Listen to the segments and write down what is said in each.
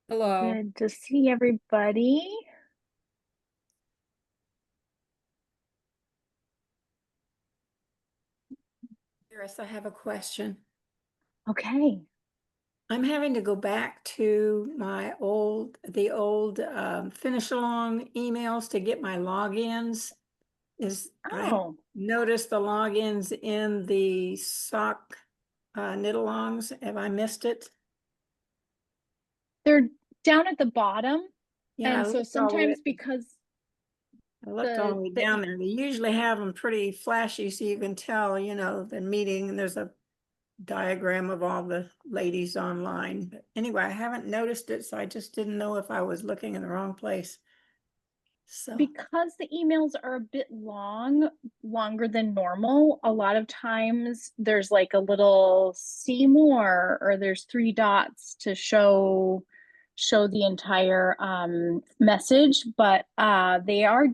Hello. Good to see everybody. Iris, I have a question. Okay. I'm having to go back to the old finish along emails to get my logins. I Oh, noticed the logins in the sock knit alongs. Have I missed it? they're down at the bottom. Yeah, And so sometimes because I looked all the the way the down there. They usually have them pretty flashy so you can tell, the meeting, and there's a diagram of all the ladies online. But anyway, I haven't noticed it, so I just didn't know if I was looking in the wrong place. So, because the emails are a bit longer than normal, a lot of times there's like a little see more or there's three dots to show the entire message, but they are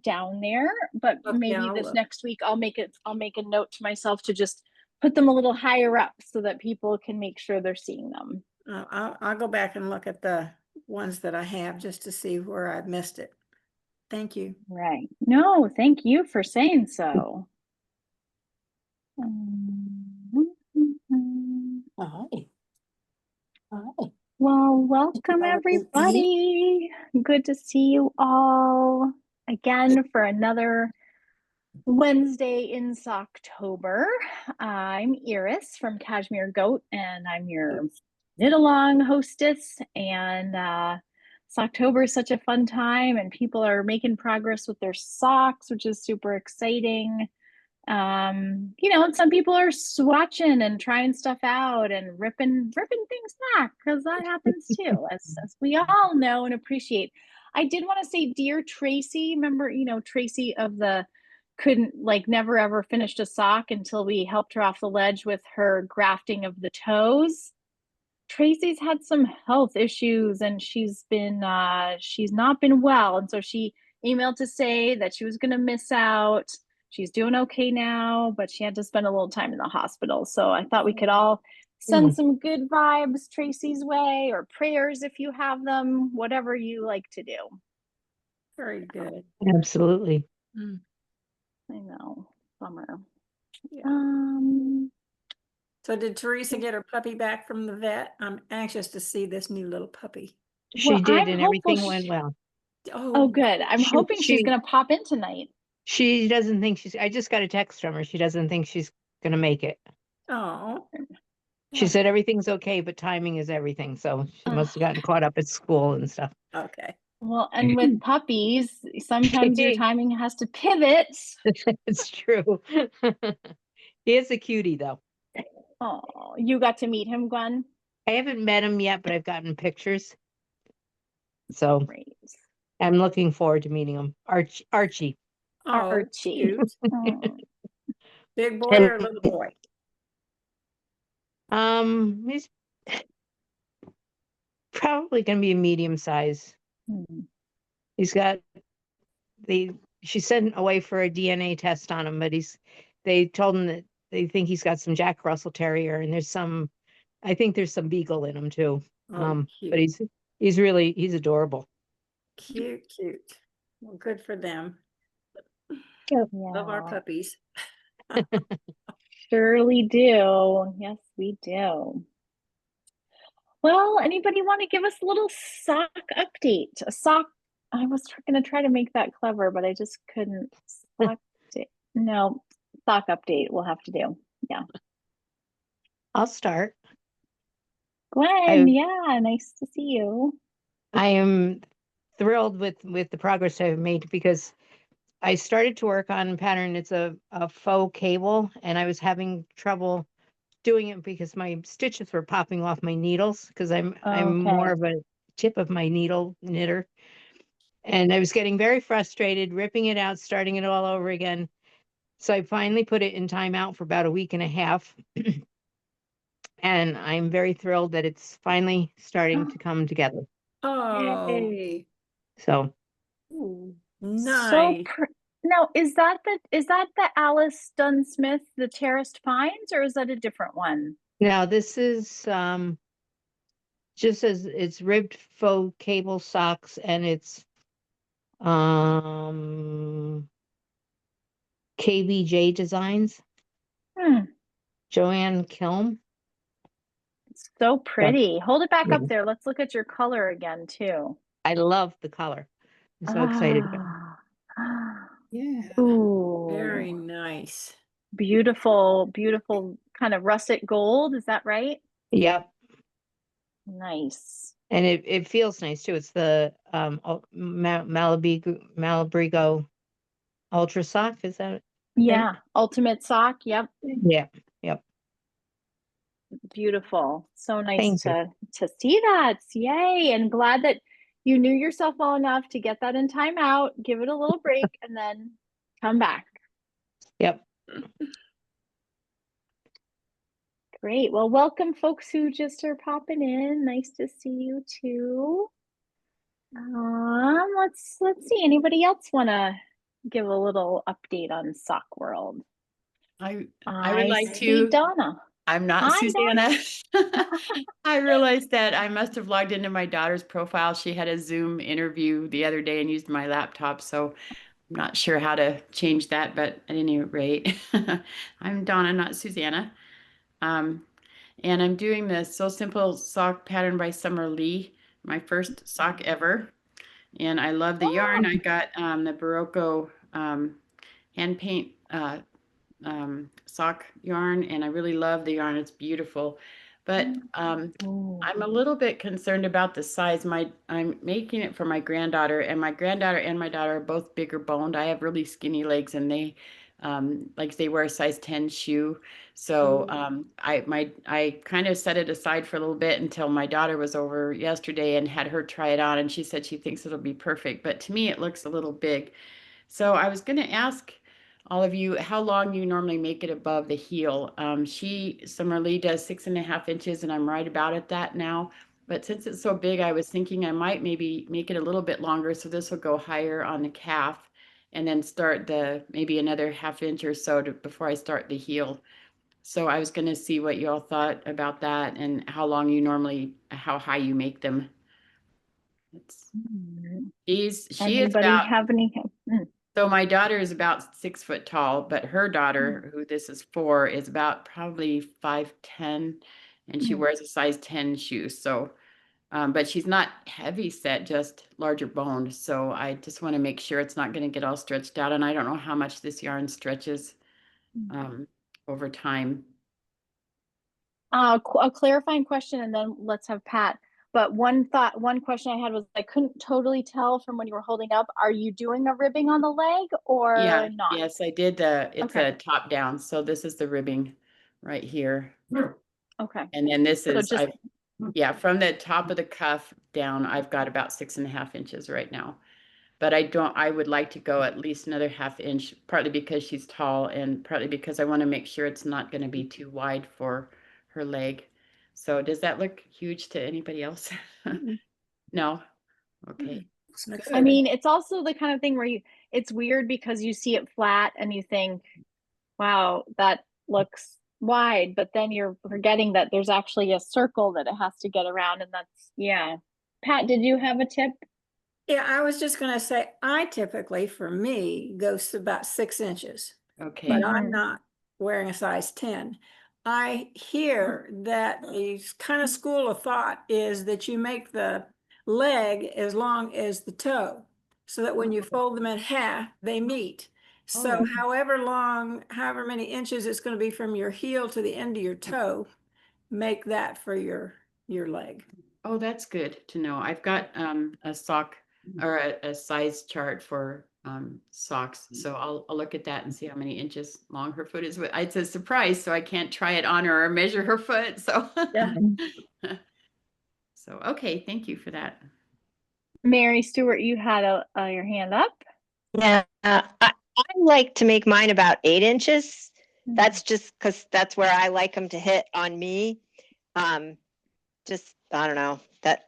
down there. But okay, maybe I'll this look. next week I'll make a note to myself to just put them a little higher up so that people can make sure they're seeing them. I'll go back and look at the ones that I have just to see where I've missed it. Thank you. Right. No, thank you for saying so. Um, Hi. Hi. Well, welcome Have a good eat. everybody. Good to see you all again for another Wednesday in Socktober. I'm Iris from Cashmere Goat, and I'm your knit along hostess. And Socktober is such a fun time, and people are making progress with their socks, which is super exciting. And some people are swatching and trying stuff out and ripping things back because that happens too, as we all know and appreciate. I did want to say, dear Tracy, remember, Tracy of the couldn't like never ever finished a sock until we helped her off the ledge with her grafting of the toes. Tracy's had some health issues and she's not been well. And so she emailed to say that she was gonna miss out. She's doing okay now, but she had to spend a little time in the hospital. So I thought we could Oh, all send some good vibes Tracy's way or prayers if you have them, whatever you like to do. very good. Absolutely. Mm, I know. Bummer. yeah. Um So did Teresa get her puppy back from the vet? I'm anxious to see this new little puppy. She well, did, I'm and hopeful everything went well. oh Oh, good. I'm She hoping she's she gonna pop in tonight. she doesn't think she's I just got a text from her. She doesn't think she's gonna make it. oh, She oh, said everything's okay, but timing is everything. So she Uh, must have gotten caught up at school and stuff. okay. well, and with puppies, sometimes your timing has to pivot. It's true. He is a cutie though. Oh, you got to meet him, Gwen? I haven't met him yet, but I've gotten pictures. So Great. I'm looking forward to meeting him. Archie. Oh, Archie. cute. Oh, Big boy And or little boy? he's probably gonna be a medium size. hmm. He's got they she sent away for a DNA test on him, but they told him that they think he's got some Jack Russell Terrier and I think there's some Beagle in him too. Oh, But cute. he's adorable. Cute, cute. Well, good for them. Love our Yeah, puppies. surely do. Yes, we do. Well, anybody want to give us a little sock update? A sock. I was going to try to make that clever, but I just couldn't. Sock. No, sock update. We'll have to do. Yeah. I'll start. Gwen, I yeah, nice to see you. I am thrilled with the progress I've made because I started to work on a pattern. It's a faux cable, and I was having trouble doing it because my stitches were popping off my needles because I'm more Okay. of a tip of my needle knitter. And I was getting very frustrated, ripping it out, starting it all over again. So I finally put it in timeout for about a week and a half. And I'm very thrilled that it's finally starting to come together. Oh, Yay. So ooh, So nice. pr now is that the Alice Dunn Smith, the Terraced Pines, or is that a different one? now this is Just says it's ribbed faux cable socks and it's KBJ Designs, Hmm, Joanne Kilm. it's so Yeah. pretty. Hold it back up Yeah. there. Let's look at your color again too. I love the color. I'm so excited about it. Ah. Yeah, very Ooh, nice. beautiful, beautiful kind of russet gold. Is that right? Yep. Nice. And it feels nice too. It's the Malabrigo Ultra Sock. Is that right? Yeah, ultimate sock. Yep, Yeah. Yep. beautiful. So nice Thank you. to see that. Yay! And glad that you knew yourself well enough to get that in time out, give it a little break, and then come back. Yep. Great. Well, welcome folks who just are popping in. Nice to see you too. Let's see. Anybody else want to give a little update on Sock World? I would like see to. Donna. I'm not Hi, Susanna. Donna. I realized that I must have logged into my daughter's profile. She had a Zoom interview the other day and used my laptop, so I'm not sure how to change that, but at any rate, I'm Donna, not Susanna. Um, and I'm doing the So Simple sock pattern by Summer Lee, my first sock ever. And I love the yarn. I got the Barocco hand paint sock yarn, and I really love the yarn. It's beautiful, but Ooh. I'm a little bit concerned about the size. I'm making it for my granddaughter, and my granddaughter and my daughter are both bigger boned. I have really skinny legs, and they like they wear a size 10 shoe. So I kind of set it aside for a little bit until my daughter was over yesterday and had her try it on, and she said she thinks it'll be perfect, but to me it looks a little big. So I was going to ask all of you how long you normally make it above the heel. Summer Lee does 6.5 inches, and I'm right about at that now. But since it's so big, I was thinking I might maybe make it a little bit longer. So this will go higher on the calf and then start maybe another half inch or so before I start the heel. So I was going to see what you all thought about that and how high you make them. She is Anybody about have any? So my daughter is about 6 foot tall, but her daughter, who this is for, is about probably 5'10", and she wears a size 10 shoe. So, but she's not heavy set, just larger boned. So I just want to make sure it's not going to get all stretched out. And I don't know how much this yarn stretches over time. A clarifying question, and then let's have Pat. But one question I had was I couldn't totally tell from when you were holding up. Are you doing a ribbing on the leg or not? Yes, I did. It's Okay. a top down. So this is the ribbing right here. Okay. And then this So is, just from the top of the cuff down, I've got about 6.5 inches right now. But I would like to go at least another half inch, partly because she's tall and partly because I want to make sure it's not going to be too wide for her leg. So does that look huge to anybody else? No? Okay. Looks I good. mean, it's also the kind of thing where it's weird because you see it flat and you think, wow, that looks wide, but then you're forgetting that there's actually a circle that it has to get around, and yeah. Pat, did you have a tip? Yeah, I was just gonna say, I typically, for me, goes to about 6 inches, Okay. but I'm not wearing a size 10. I hear that the kind of school of thought is that you make the leg as long as the toe, so that when you fold them in half, they meet. So however many inches it's gonna be from your heel to the end of your toe, make that for your leg. Oh, that's good to know. I've got a sock or a size chart for socks. So I'll look at that and see how many inches long her foot is. It's a surprise, so I can't try it on her or measure her foot. So Yeah. so okay, thank you for that. Mary Stewart, you had your hand up. Yeah, I like to make mine about 8 inches. That's just because that's where I like them to hit on me. Just, I don't know, that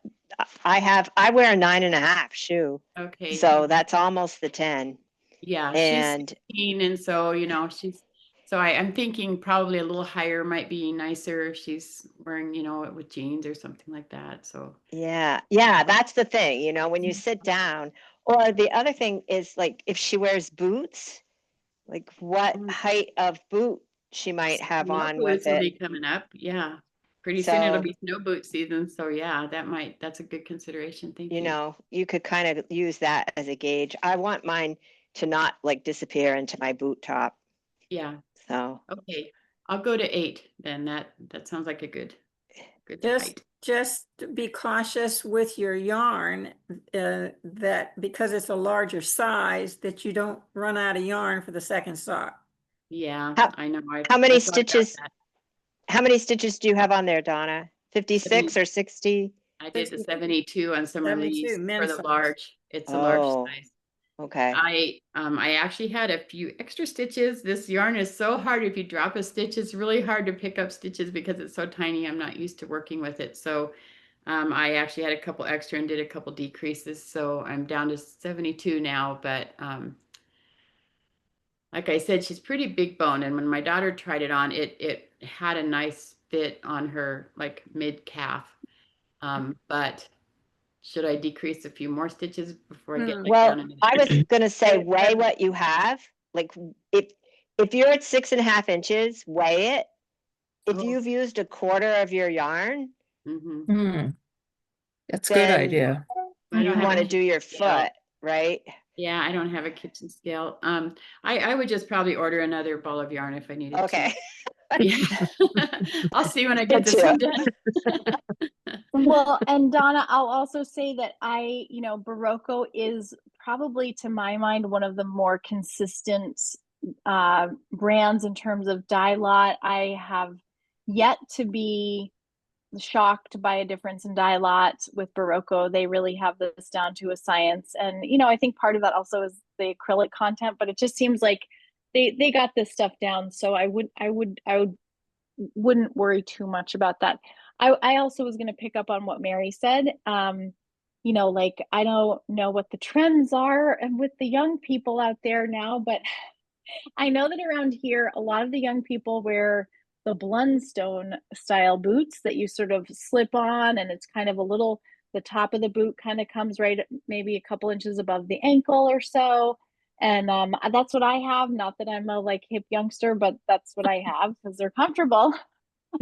I wear a 9.5 shoe. Okay. So that's almost the 10. Yeah, And she's 16, and so she's So I'm thinking probably a little higher might be nicer if she's wearing, you know, with jeans or something like that. So Yeah, yeah, that's the thing, you know, when you sit down. Or the other thing is like if she wears boots, like what Mm. height of boot she might have snow on with boots will it. be coming up. Yeah. Pretty soon it'll So, be snow boot season. So yeah, that's a good consideration. Thank you you. know, you could kind of use that as a gauge. I want mine to not like disappear into my boot top. Yeah. So, Okay. I'll go to 8 then. That sounds like a good Just, height. just be cautious with your yarn, that because it's a larger size, that you don't run out of yarn for the second sock. Yeah, how, I know. how many I thought about stitches, that. how many stitches do you have on there, Donna? 56 or 60? I did the 60. 72 on some 72, release for men's the size. large. It's a large Oh, size. okay. I actually had a few extra stitches. This yarn is so hard. If you drop a stitch, it's really hard to pick up stitches because it's so tiny. I'm not used to working with it. So I actually had a couple extra and did a couple decreases. So I'm down to 72 now. But like I said, she's pretty big bone. And when my daughter tried it on, it had a nice fit on her like mid calf. But should I decrease a few more stitches before I get like Well, down into I was the gonna say It weigh doesn't- what you have. Like if you're at 6.5 inches, weigh it. If Oh. you've used a quarter of your yarn, Mhm. That's a good then idea. I you don't have want a to do your kitchen scale. foot, right? Yeah, I don't have a kitchen scale. I would just probably order another ball of yarn if I needed Okay. to. Yeah. I'll see when I get Good this to one done. Well, and Donna, I'll also say that Barocco is probably, to my mind, one of the more consistent brands in terms of dye lot. I have yet to be shocked by a difference in dye lot with Barocco. They really have this down to a science. And, I think part of that also is the acrylic content, but it just seems like they got this stuff down. So I wouldn't worry too much about that. I also was going to pick up on what Mary said. Like I don't know what the trends are and with the young people out there now, but I know that around here, a lot of the young people wear the Blundstone style boots that you sort of slip on, and it's kind of the top of the boot kind of comes right maybe a couple inches above the ankle or so. And that's what I have. Not that I'm a like hip youngster, but that's what I have because they're comfortable.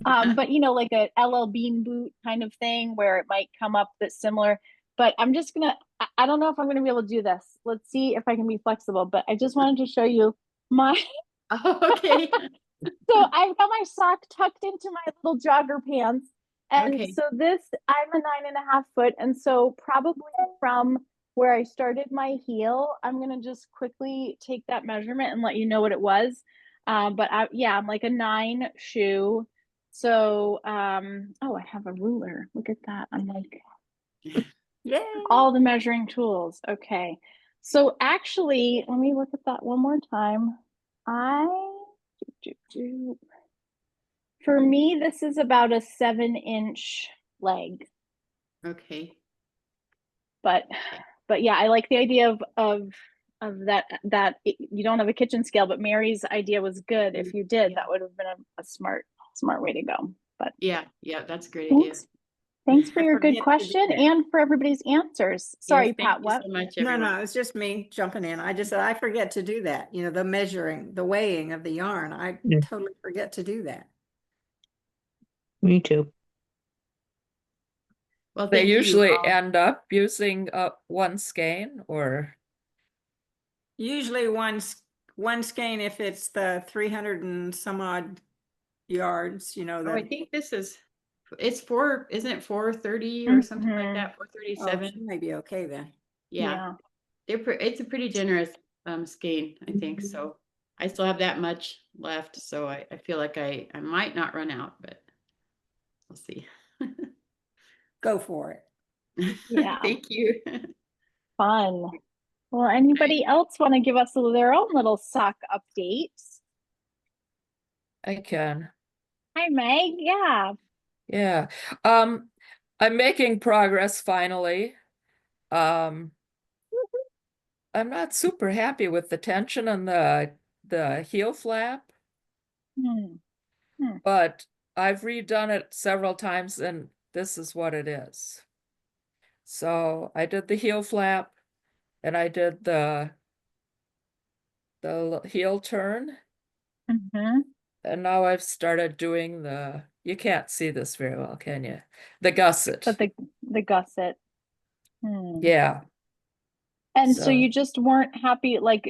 But like a LL Bean boot kind of thing where it might come up that's similar. But I'm just I don't know if I'm gonna be able to do this. Let's see if I can be flexible. But I just wanted to show you my Oh, okay. so I've got my sock tucked into my little jogger pants. And Okay. so I'm a 9.5 foot. And so probably from where I started my heel, I'm going to just quickly take that measurement and let you know what it was. But I'm like a 9 shoe. So, oh, I have a ruler. Look at that. I'm like, Yay. all the measuring tools. Okay. So actually, let me look at that one more time. For me, this is about a 7-inch leg. Okay. But yeah, I like the idea of that you don't have a kitchen scale, but Mary's idea was good. If you did, that would have been a smart way to go. But Yeah, that's a great idea. Thanks for I your good forget to do question that. and for everybody's answers. Sorry, Yes, thank Pat, you what? so much, No, everyone. it's just me jumping in. I just said, I forget to do that. The measuring, the weighing of the yarn. I Yeah. totally forget to do that. Me too. Well, They thank you usually all. end up using one skein or Usually one skein if it's the 300 and some odd yards, Oh, I think it's isn't it 430 or something like that? oh, 437. she may be okay then. Yeah. It's a pretty generous skein, I think. So I still have that much left. So I feel like I might not run out, but we'll see. Go for it. Yeah. Thank you. Fun. Well, anybody else want to give us their own little sock updates? I can. Hi, Meg. Yeah. Yeah. I'm making progress finally. I'm not super happy with the tension on the heel flap. Hmm. but I've redone it several times and this is what it is. So I did the heel flap and I did the heel turn. Mhm. And now I've started doing you can't see this very well, can you? The gusset. But the gusset. Hmm. Yeah. And so So you just weren't happy, like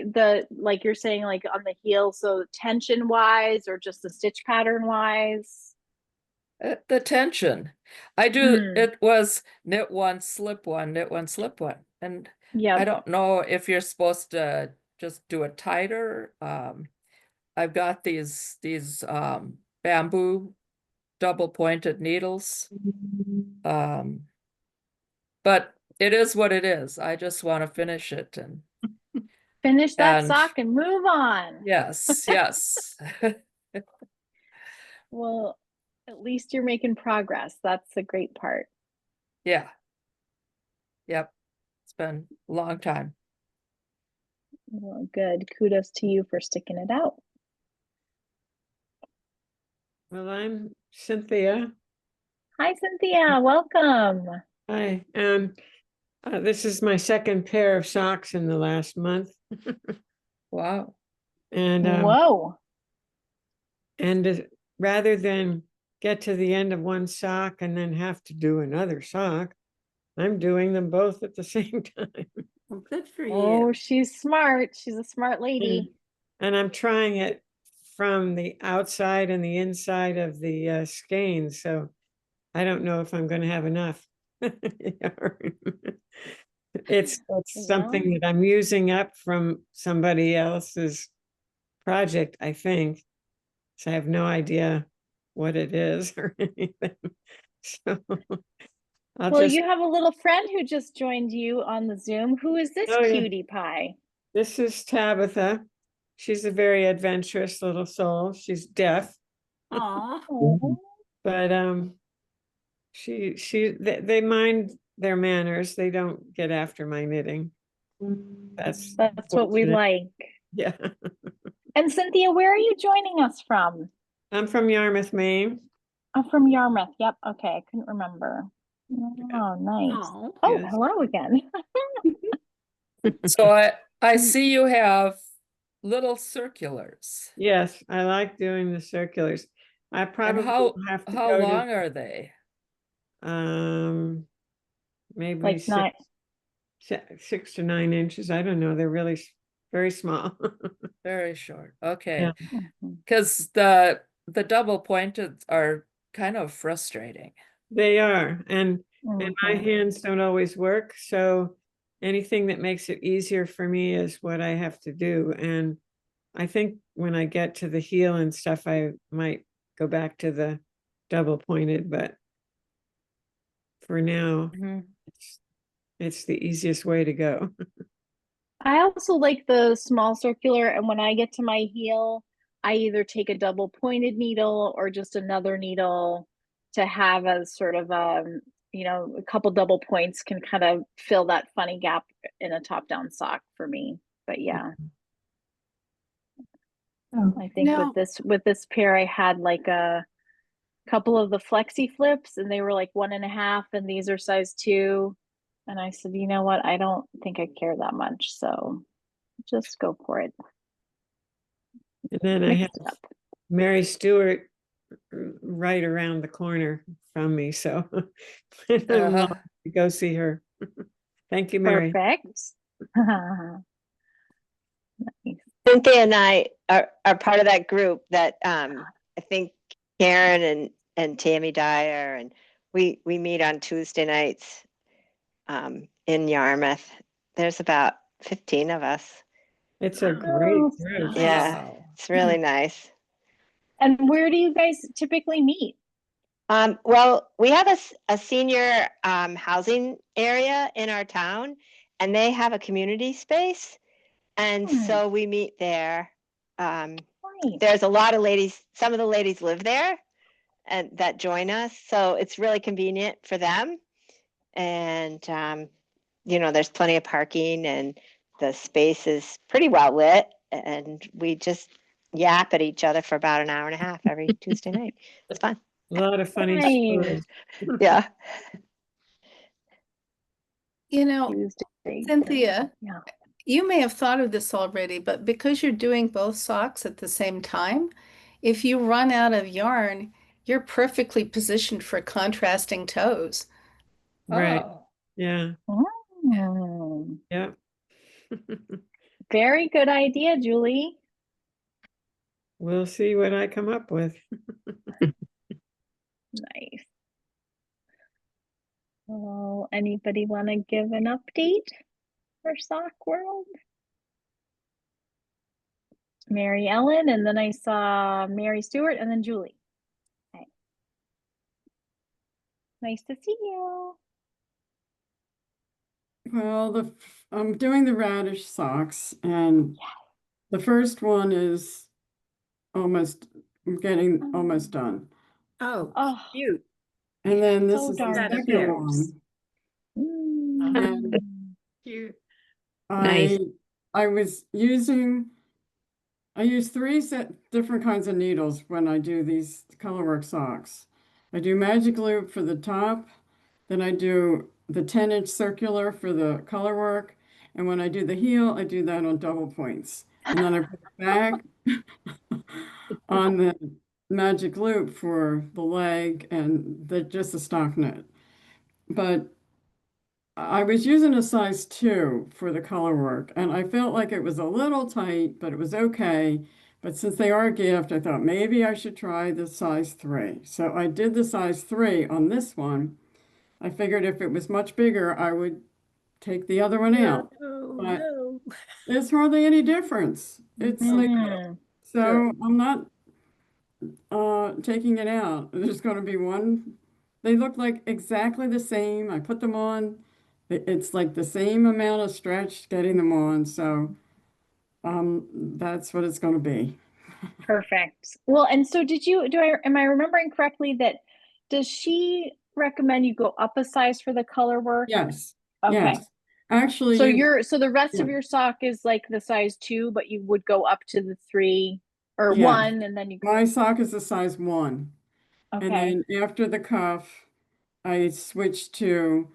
you're saying, like on the heel, so tension wise or just the stitch pattern wise? the tension. It was knit one, slip one, knit one, slip one. And Yeah. I don't know if you're supposed to just do it tighter. I've got these bamboo double pointed needles. But it is what it is. I just want to finish it and Finish that and sock and move on. yes, yes. Well, at least you're making progress. That's the great part. Yeah. Yep. It's been a long time. Well, good. Kudos to you for sticking it out. Well, I'm Cynthia. Hi, Cynthia. Welcome. Hi, this is my second pair of socks in the last month. Wow. And Whoa. rather than get to the end of one sock and then have to do another sock, I'm doing them both at the same time. Well, good for Oh, you. she's smart. She's a smart lady. And I'm trying it from the outside and the inside of the skein, so I don't know if I'm going to have enough yarn. It's something that I'm using up from somebody else's project, I think. So I have no idea what it is or anything. So Well, you have a little friend who just joined you on the Zoom. Who is this Oh, yeah. cutie pie? This is Tabitha. She's a very adventurous little soul. She's deaf, Aw. Oh, but they mind their manners. They don't get after my knitting. That's what we fortunate. like. Yeah. And Cynthia, where are you joining us from? I'm from Yarmouth, Maine. I'm from Yarmouth. Yep. Okay. I couldn't remember. Oh, nice. Oh, Oh, yes. hello again. So I see you have little circulars. Yes, I like doing the circulars. I And probably how have to how go long are they? to maybe Like not. 6 to 9 inches. I don't know. They're really very small. Very short. Okay. Yeah. Mhm. Because the double pointed are kind of frustrating. They are, and my Mhm. hands don't always work, so anything that makes it easier for me is what I have to do. And I think when I get to the heel and stuff, I might go back to the double pointed, but for now, it's the easiest way to go. I also like the small circular, and when I get to my heel, I either take a double pointed needle or just another needle to have as sort of a couple double points can kind of fill that funny gap in a top down sock for me. But yeah, I think No. with this pair, I had like a couple of the flexi flips, and they were like 1.5, and these are size 2. And I said, you know what? I don't think I care that much, so just go for it. And then I have Mix it up. Mary Stewart right around the corner from me, so I love to go see her. Thank you, Mary. Perfect. Nice. Cynthia and I are part of that group that I think Karen and Tammy Dyer, and we meet on Tuesday nights in Yarmouth. There's about 15 of us. It's a great Oh, group. Yeah, Wow. it's really nice. And where do you guys typically meet? Well, we have a senior housing area in our town, and they have a community space. And so we meet there. Nice. There's a lot of ladies, some of the ladies live there and that join us. So it's really convenient for them. And, there's plenty of parking and the space is pretty well lit. And we just yap at each other for about an hour and a half every Tuesday night. It's fun. A lot of funny Nice. stories. Yeah. You know, Tuesday. Cynthia, Yeah. you may have thought of this already, but because you're doing both socks at the same time, if you run out of yarn, you're perfectly positioned for contrasting toes. Right. Oh, Yeah. Mm, Yeah. very good idea, Julie. We'll see what I come up with. Nice. Well, anybody want to give an update for Sock World? Mary Ellen, and then I saw Mary Stewart, and then Julie. Okay. Nice to see you. Well, I'm doing the radish socks, and the first one is almost, I'm getting almost done. Oh, Oh, cute. And then this so is the darn second cute. one. Mm. cute. Nice. I use three different kinds of needles when I do these colorwork socks. I do magic loop for the top, then I do the 10-inch circular for the colorwork, and when I do the heel, I do that on double points. And then I put it back on the magic loop for the leg and just the stockinette. But I was using a size 2 for the color work, and I felt like it was a little tight, but it was okay. But since they are a gift, I thought maybe I should try the size 3. So I did the size 3 on this one. I figured if it was much bigger, I would take the other one out. Oh, But no. there's hardly any difference. It's like, Mm. so Sure. I'm not taking it out. There's going to be one. They look like exactly the same. I put them on. It's like the same amount of stretch getting them on. So that's what it's going to be. Perfect. Well, and so am I remembering correctly that does she recommend you go up a size for the color work? Yes. Okay. Yes. Actually, So the rest of yeah. your sock is like the size 2, but you would go up to the 3 or Yeah. 1, and then you My sock is a size 1. And okay. then after the cuff, I switched to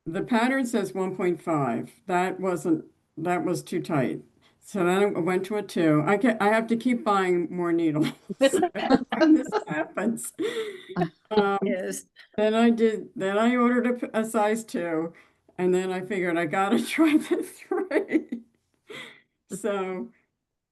the pattern says 1.5. That was too tight. So then I went to a 2. I have to keep buying more needles. Every time this happens. Yes. Then I ordered a size 2, and then I figured I gotta try the 3. So,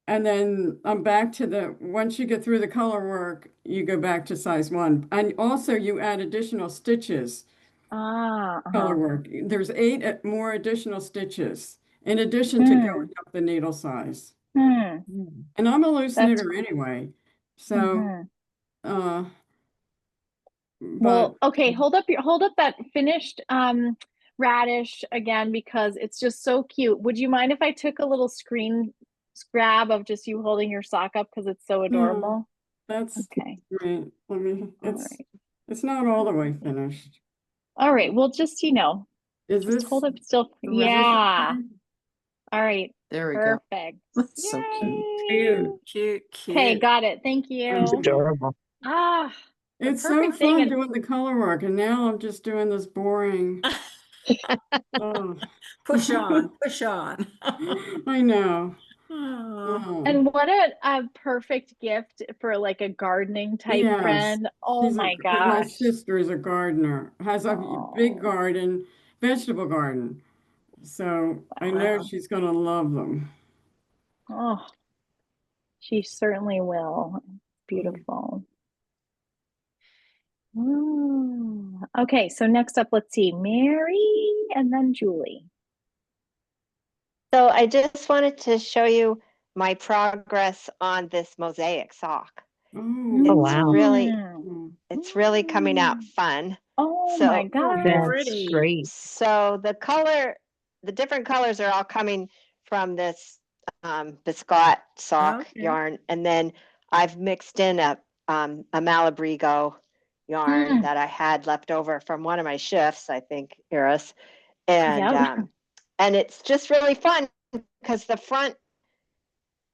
and then I'm back to once you get through the color work, you go back to size 1. And also you add additional stitches. Color work. There's 8 more additional stitches in addition to going up the needle size. Hmm. And I'm a loose That's knitter anyway. So, Well, but okay, hold up that finished radish again because it's just so cute. Would you mind if I took a little screen grab of just you holding your sock up because it's so adorable? that's Okay. great. All right. It's not all the way finished. All right. Well, just Is just this hold up still. was this Yeah. okay? All right. There we go. Perfect. That's so cute. Yay. Cute, Okay, cute. got it. Thank It's you. adorable. Ah, the It's so perfect thing. fun And doing the color work, and now I'm just doing this boring. Oh. Push on, push on. I know. Oh, Oh. and what a perfect gift for like a gardening type Yes, friend. Oh my because my gosh. sister is a gardener, has a big Oh, garden, vegetable garden. So I know wow. she's gonna love them. Oh, she certainly will. Beautiful. Okay, so next up, let's see, Mary and then Julie. So I just wanted to show you my progress on this mosaic sock. Oh, Oh, wow. It's really coming out fun. Oh So- my oh, gosh. That's pretty. great. So the different colors are all coming from this biscuit sock Okay. yarn, and then I've mixed in a Malabrigo yarn that I had left over from one of my shifts, I think, Iris, and Yep. and it's just really fun because the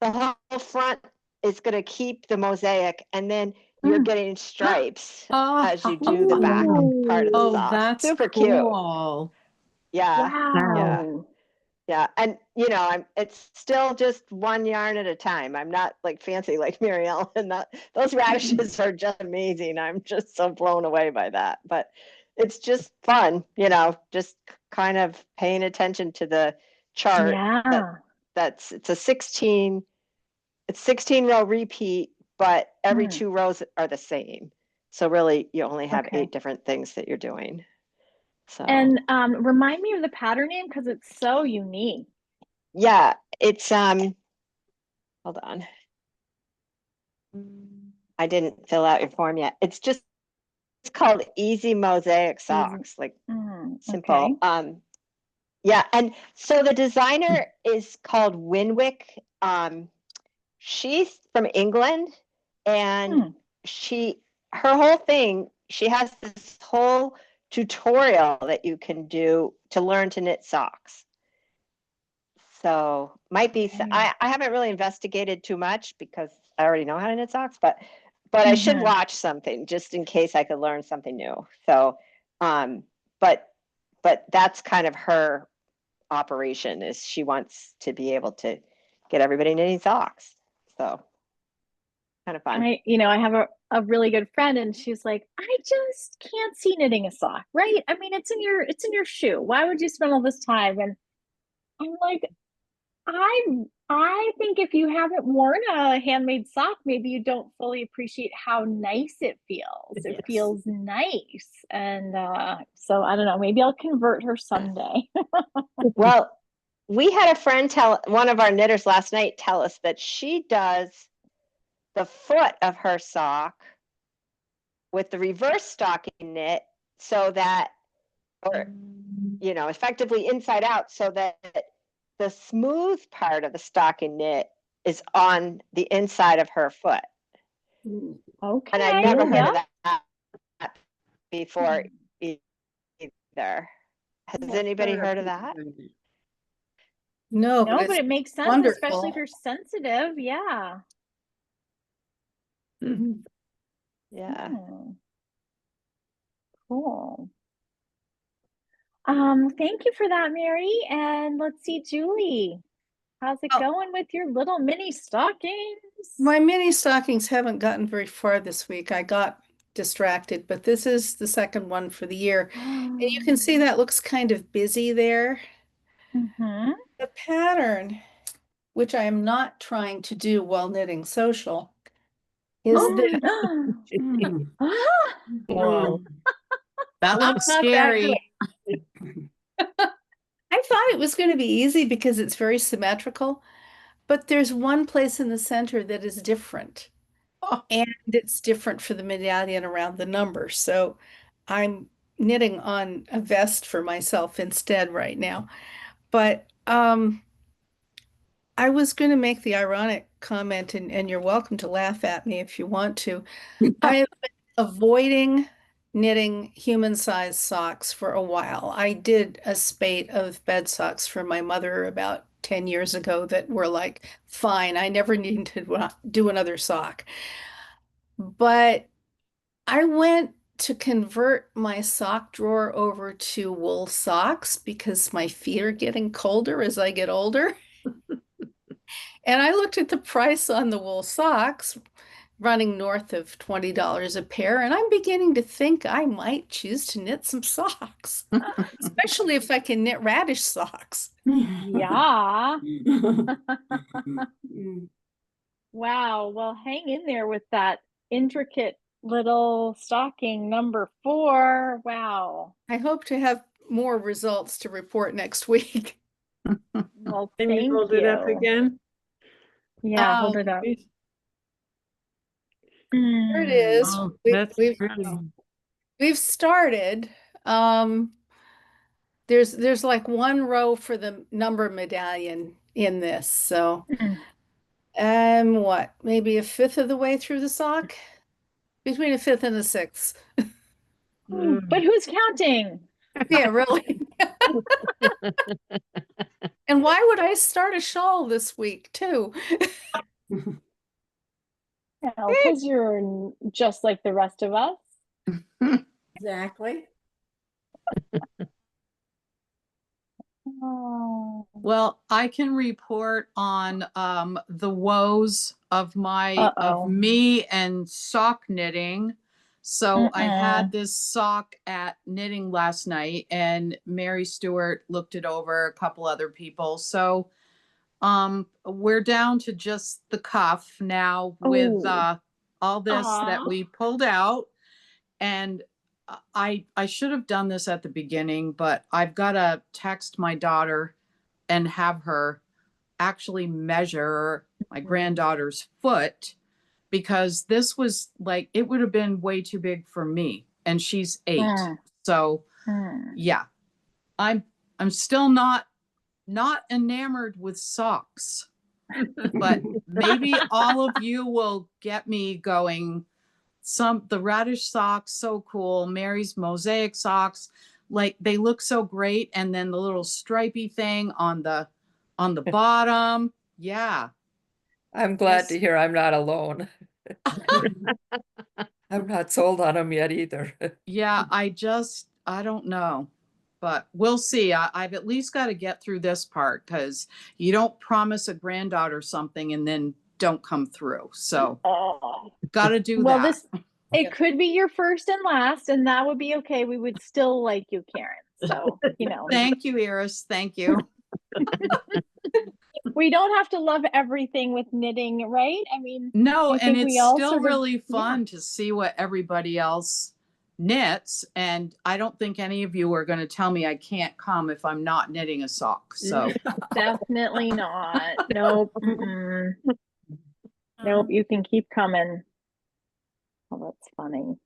whole front is going to keep the mosaic, and then you're getting stripes Oh, as you do the back part of the oh, sock. that's Super cute. cool. Yeah. Yeah. Wow. Yeah. And it's still just one yarn at a time. I'm not like fancy like Muriel, and those radishes are just amazing. I'm just so blown away by that. But it's just fun, just kind of paying attention to the chart. Yeah. It's a 16 row repeat, but every Mm. 2 rows are the same. So really you only have Okay. 8 different things that you're doing. So And remind me of the pattern name because it's so unique. yeah, it's hold on. I didn't fill out your form yet. It's called Easy Mosaic Socks, like simple. Okay. Yeah, and so the designer is called Winwick. She's from England, and her whole thing, she has this whole tutorial that you can do to learn to knit socks. So might be, I haven't really investigated too much because I already know how to knit socks, but I should watch something just in case I could learn something new. So, but that's kind of her operation, is she wants to be able to get everybody knitting socks. So kind of fun. I have a really good friend, and she's like, I just can't see knitting a sock, right? I mean, it's in your shoe. Why would you spend all this time? And I'm like, I think if you haven't worn a handmade sock, maybe you don't fully appreciate how nice it feels. It feels nice. And so I don't know, maybe I'll convert her someday. Well, we had a friend one of our knitters last night tell us that she does the foot of her sock with the reverse stocking knit, so that, or effectively inside out, so that the smooth part of the stocking knit is on the inside of her foot. Okay. And I never heard of that before either. Has anybody heard of that? No, but it makes sense, wonderful. especially if you're sensitive. Yeah. Yeah. Cool. Thank you for that, Mary. And let's see, Julie, how's it going with your little mini stockings? My mini stockings haven't gotten very far this week. I got distracted, but this is the second one for the year. And you can see that looks kind of busy there. The pattern, which I am not trying to do while knitting social, is this. Whoa. That looks Not that scary. I thought it was going to be easy because it's very symmetrical, but there's one place in the center that is different. And it's different for the medallion around the number. So I'm knitting on a vest for myself instead right now. But I was going to make the ironic comment, and you're welcome to laugh at me if you want to. I have been avoiding knitting human-sized socks for a while. I did a spate of bed socks for my mother about 10 years ago that were like, fine, I never need to do another sock. But I went to convert my sock drawer over to wool socks because my feet are getting colder as I get older. And I looked at the price on the wool socks, running north of $20 a pair, and I'm beginning to think I might choose to knit some socks, especially if I can knit radish socks. Yeah. Wow. Well, hang in there with that intricate little stocking number 4. Wow. I hope to have more results to report next week. Well, Can thank you hold it up you. again? Yeah, hold it up. There it is. Oh, We- that's we've, pretty. we've started. There's like one row for the number medallion in this. So what, maybe a fifth of the way through the sock? Between a fifth and a sixth. But who's counting? Yeah, really. And why would I start a shawl this week too? Because you're just like the rest of us. Exactly. Oh. Well, I can report on the woes of Uh-oh. me and sock knitting. So I had Mm-mm. this sock at knitting last night, and Mary Stewart looked it over, a couple other people. So we're down to just the cuff now with Oh. all this that Aw. we pulled out. And I should have done this at the beginning, but I've got to text my daughter and have her actually measure my granddaughter's foot, because this was like, it would have been way too big for me, and she's 8. So yeah, I'm still not enamored with socks, but maybe all of you will get me going. The Radish socks, so cool. Mary's mosaic socks, like they look so great. And then the little stripy thing on the bottom. Yeah. I'm glad to Yes. hear I'm not alone. I'm not sold on them yet either. Yeah, I don't know, but we'll see. I've at least got to get through this part, because you don't promise a granddaughter something and then don't come through. So Oh. got to do Well, that. it could be your first and last, and that would be okay. We would still like you, Karen. So, Thank you, Iris. Thank you. we don't have to love everything with knitting, right? I mean, No, I and think we it's all still sort of- really yeah. fun to see what everybody else knits. And I don't think any of you are going to tell me I can't come if I'm not knitting a sock. So Definitely not. Nope. Mm-mm. Nope. You can keep coming. Oh, that's funny.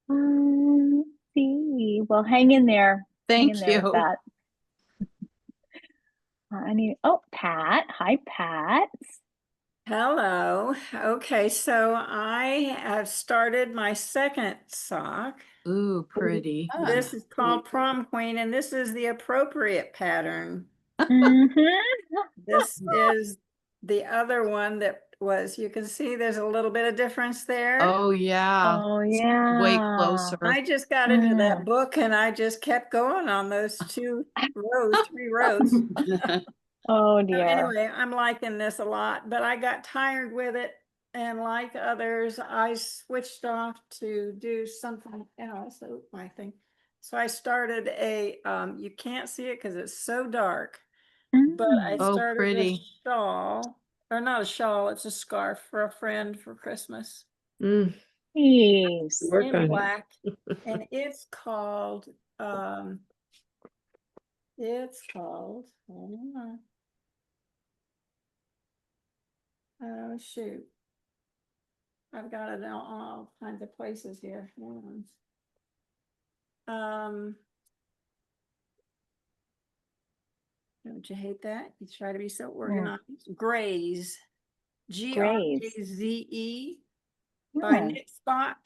Let's see. Well, hang in there. Hang in thank there with you. that. Oh, Pat. Hi, Pat. Hello. Okay, so I have started my second sock. Ooh, pretty. This is called Prom Queen, and this is the appropriate pattern. This is the other one that was, you can see there's a little bit of difference there. Oh, yeah. Oh, yeah. Way closer. I just got into that book and I just kept going on those 3 rows. Oh, So dear. anyway, I'm liking this a lot, but I got tired with it. And like others, I switched off to do something else. So my thing. So I started you can't see it because it's so dark, but I Oh, started a pretty. shawl, or not a shawl, it's a scarf for a friend for Christmas Mm, Nice. work in on it. black. And it's called, hold on. Oh, shoot. I've got it in all kinds of places here. Don't you hate that? You try to be so organized. Graze. Graze by Knit Spot.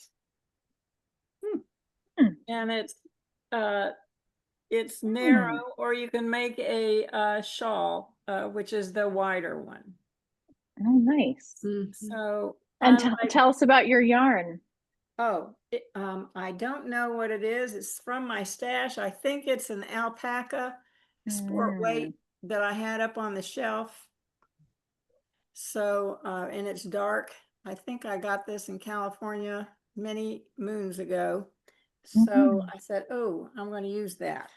And it's narrow, or you can make a shawl, which is the wider one. Oh, nice. So And tell us about your yarn. Oh, I don't know what it is. It's from my stash. I think it's an alpaca sport weight that I had up on the shelf. So, and it's dark. I think I got this in California many moons ago. So I said, oh, I'm going to use that.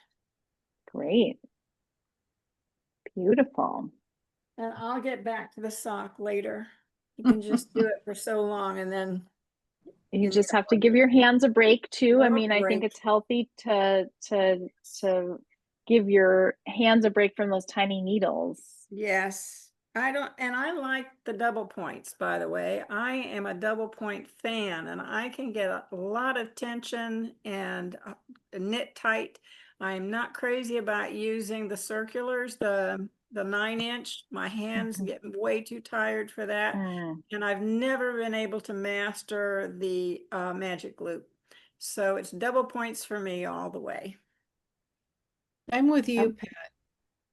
Great. Beautiful. And I'll get back to the sock later. You can just do it for so long, and then you just have to give your hands a break too. I mean, I think break. it's healthy to give your hands a break from those tiny needles. Yes. I like the double points, by the way. I am a double point fan, and I can get a lot of tension and knit tight. I'm not crazy about using the circulars, the 9-inch. My hands get way too tired for that. And I've never been able to master the magic loop. So it's double points for me all the way. I'm with you, Pat.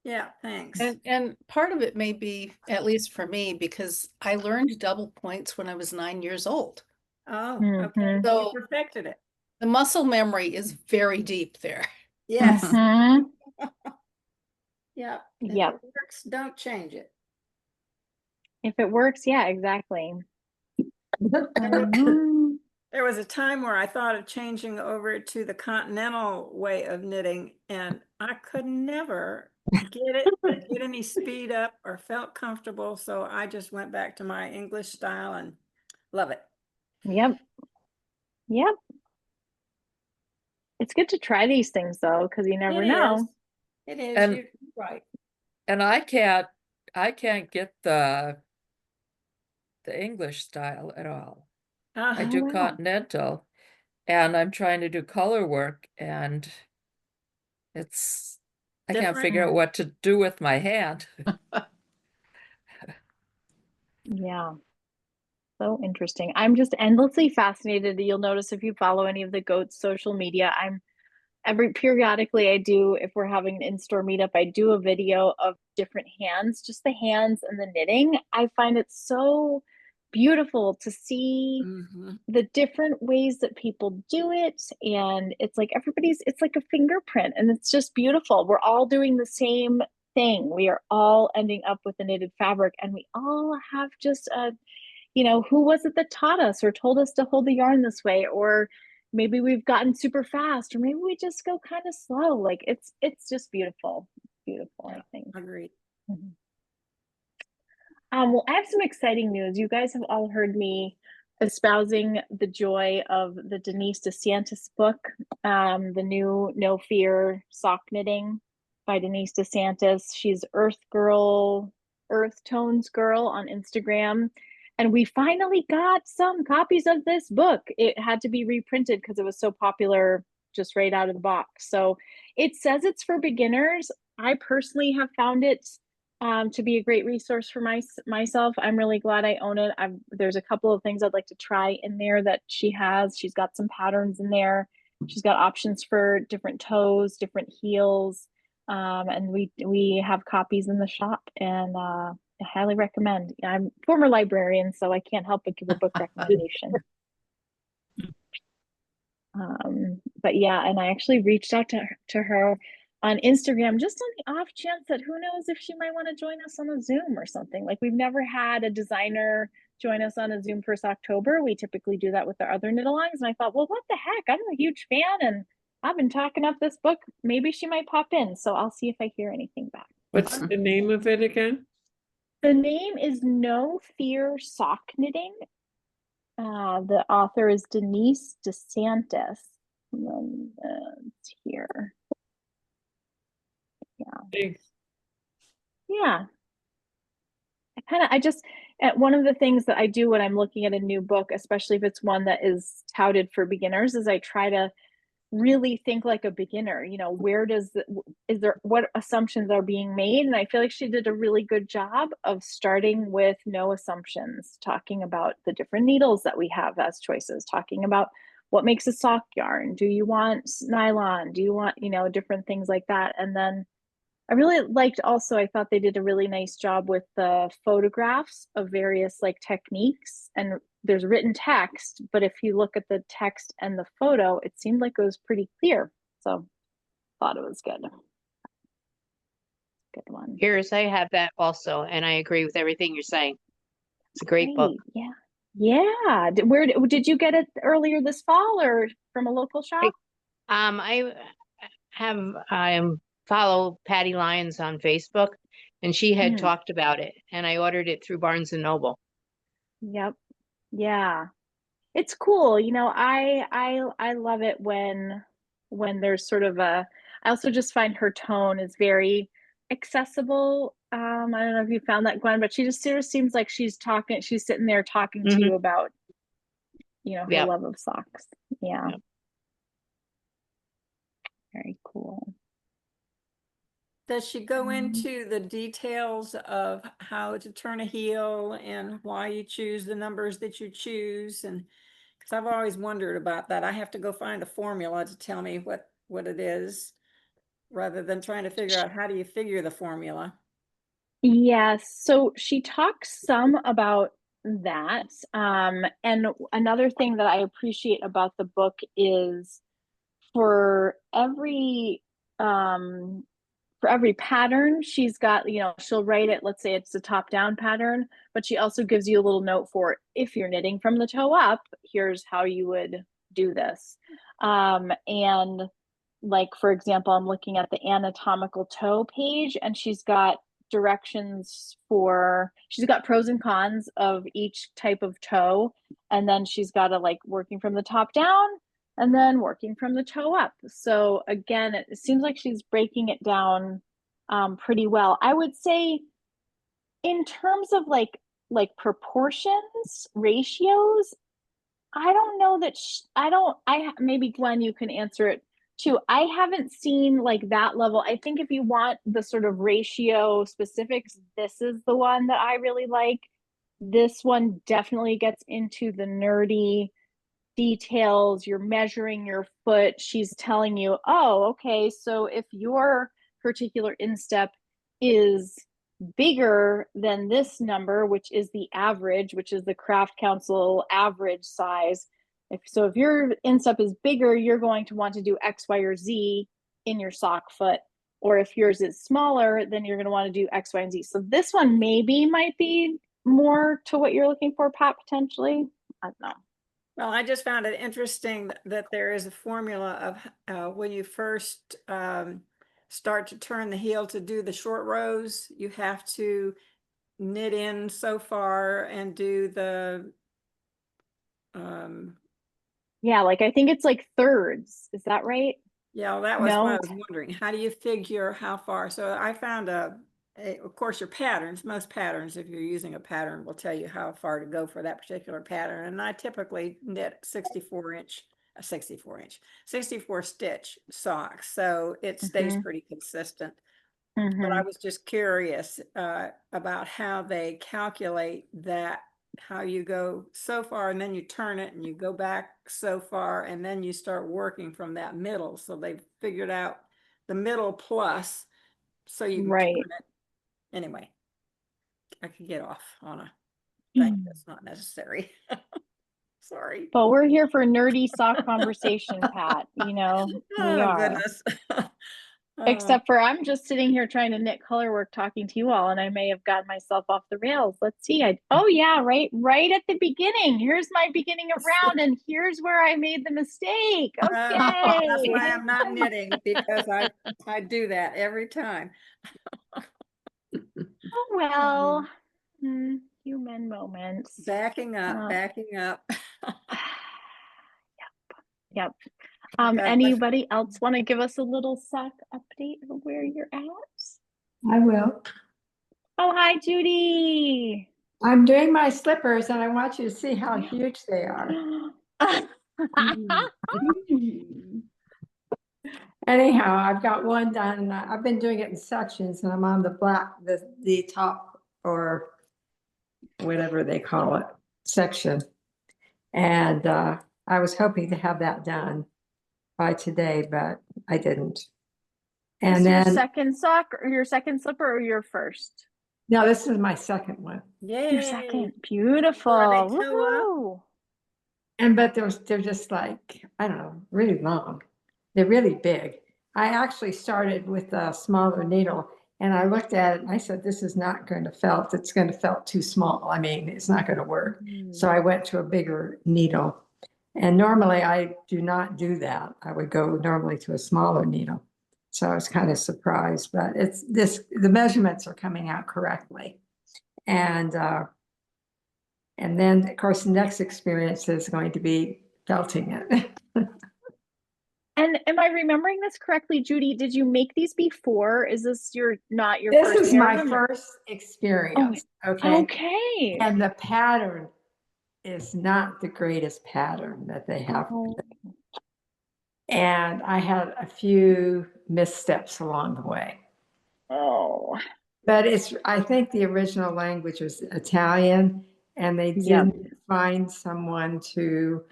Yeah, thanks. And part of it may be, at least for me, because I learned double points when I was 9 years old. Oh, okay. Mhm. So So you perfected it. the muscle memory is very deep there. Yes. Mhm. Yeah. If Yep. it works, don't change it. If it works, yeah, exactly. There was a time where I thought of changing over to the continental way of knitting, and I could never get any speed up or felt comfortable. So I just went back to my English style and love it. Yep. Yep. It's good to try these things though, because you never It know. is. It is. And- You're right. And I can't get the English style at all. I Uh, do wow. continental, and I'm trying to do color work, and I can't figure out Different. what to do with my hand. Yeah. So interesting. I'm just endlessly fascinated. You'll notice if you follow any of the goats social media, periodically I do, if we're having an in-store meetup, I do a video of different hands, just the hands and the knitting. I find it so beautiful to see mhm. the different ways that people do it. And it's like it's like a fingerprint, and it's just beautiful. We're all doing the same thing. We are all ending up with a knitted fabric, and we all have just who was it that taught us or told us to hold the yarn this way? Or maybe we've gotten super fast, or maybe we just go kind of slow. Like it's just beautiful. Beautiful, Yeah, I think. agreed. Mhm. Well, I have some exciting news. You guys have all heard me espousing the joy of the Denise DeSantis book, the new No Fear Sock Knitting by Denise DeSantis. She's Earth Girl, Earth Tones Girl on Instagram. And we finally got some copies of this book. It had to be reprinted because it was so popular just right out of the box. So it says it's for beginners. I personally have found it to be a great resource for myself. I'm really glad I own it. There's a couple of things I'd like to try in there that she has. She's got some patterns in there. She's got options for different toes, different heels, and we have copies in the shop, and I highly recommend. I'm a former librarian, so I can't help but give a book recommendation. But yeah, and I actually reached out to her on Instagram just on the off chance that who knows if she might want to join us on a Zoom or something. Like we've never had a designer join us on a Zoom for Socktober. We typically do that with our other knit alongs. And I thought, well, what the heck? I'm a huge fan and I've been talking up this book. Maybe she might pop in. So I'll see if I hear anything back. What's the name of it again? The name is No Fear Sock Knitting. The author is Denise DeSantis. And then it's here. Thanks. Yeah. One of the things that I do when I'm looking at a new book, especially if it's one that is touted for beginners, is I try to really think like a beginner. What assumptions are being made? And I feel like she did a really good job of starting with no assumptions, talking about the different needles that we have as choices, talking about what makes a sock yarn. Do you want nylon? Do you want, different things like that? And then I really liked also, I thought they did a really nice job with the photographs of various like techniques, and there's written text, but if you look at the text and the photo, it seemed like it was pretty clear. So thought it was good. Good one. Here's, I have that also, and I agree with everything you're saying. It's a great book. Yeah. Yeah. Where did you get it earlier this fall or from a local shop? I follow Patty Lyons on Facebook, and she had talked about it, and I ordered it through Barnes and Noble. Yep. Yeah. It's cool. I love it when there's sort of I also just find her tone is very accessible. I don't know if you found that, Gwen, but she just sort of seems like she's sitting there talking to you about, her love of socks. Yeah. Yep. Very cool. Does she go into the details of how to turn a heel and why you choose the numbers that you choose? And because I've always wondered about that, I have to go find a formula to tell me what it is. rather than trying to figure out how do you figure the formula. Yes, so she talks some about that. And another thing that I appreciate about the book is for every pattern, she's got, she'll write it, let's say it's a top-down pattern, but she also gives you a little note for if you're knitting from the toe up, here's how you would do this. And like, for example, I'm looking at the anatomical toe page, and she's got directions she's got pros and cons of each type of toe. And then she's got a like working from the top down and then working from the toe up. So again, it seems like she's breaking it down pretty well. I would say in terms of like proportions, ratios, I don't know that maybe Gwen, you can answer it too. I haven't seen like that level. I think if you want the sort of ratio specifics, this is the one that I really like. This one definitely gets into the nerdy details. You're measuring your foot. She's telling you, oh, okay, so if your particular instep is bigger than this number, which is the average, which is the Craft Council average size. If your instep is bigger, you're going to want to do X, Y, or Z in your sock foot. Or if yours is smaller, then you're going to want to do X, Y, and Z. So this one might be more to what you're looking for, Pat, potentially. I don't know. Well, I just found it interesting that there is a formula of when you first start to turn the heel to do the short rows, you have to knit in so far and do the yeah, like I think it's like thirds. Is that right? Yeah, that was No? what I was wondering. How do you figure how far? So I found of course, your patterns, most patterns, if you're using a pattern, will tell you how far to go for that particular pattern. And I typically knit 64 stitch socks. So it stays pretty consistent. But I was just curious about how they calculate that, how you go so far and then you turn it and you go back so far and then you start working from that middle. So they've figured out the middle plus so you can turn it. Anyway, I could get off on a thing that's not necessary. Sorry. But we're here for nerdy sock conversation, Pat. We are. Goodness. Except for I'm just sitting here trying to knit color work talking to you all, and I may have gotten myself off the rails. Let's see. Oh yeah, right at the beginning. Here's my beginning of round, and here's where I made the mistake. Okay. That's why I'm not knitting, because I do that every time. Oh well. Human moments. Backing up. Yep. Okay. Anybody else want to give us a little sock update of where you're at? I will. Oh, hi, Judy. I'm doing my slippers and I want you to see how huge they are. Anyhow, I've got one done. I've been doing it in sections and I'm on the top or whatever they call it, section. And I was hoping to have that done by today, but I didn't. And then your second sock or your second slipper or your first? No, this is my second one. Yay. Your second. Beautiful. Woohoo. But they're just like, I don't know, really long. They're really big. I actually started with a smaller needle and I looked at it and I said, this is not going to felt. It's going to felt too small. I mean, it's not going to work. So I went to a bigger needle. And normally I do not do that. I would go normally to a smaller needle. So I was kind of surprised, but the measurements are coming out correctly. And then of course, the next experience is going to be felting it. And am I remembering this correctly, Judy? Did you make these before? Is this not your this first? This is my first experience. Okay. Okay. And the pattern is not the greatest pattern that they have. And I had a few missteps along the way. Oh. But I think the original language was Italian, and they didn't find someone who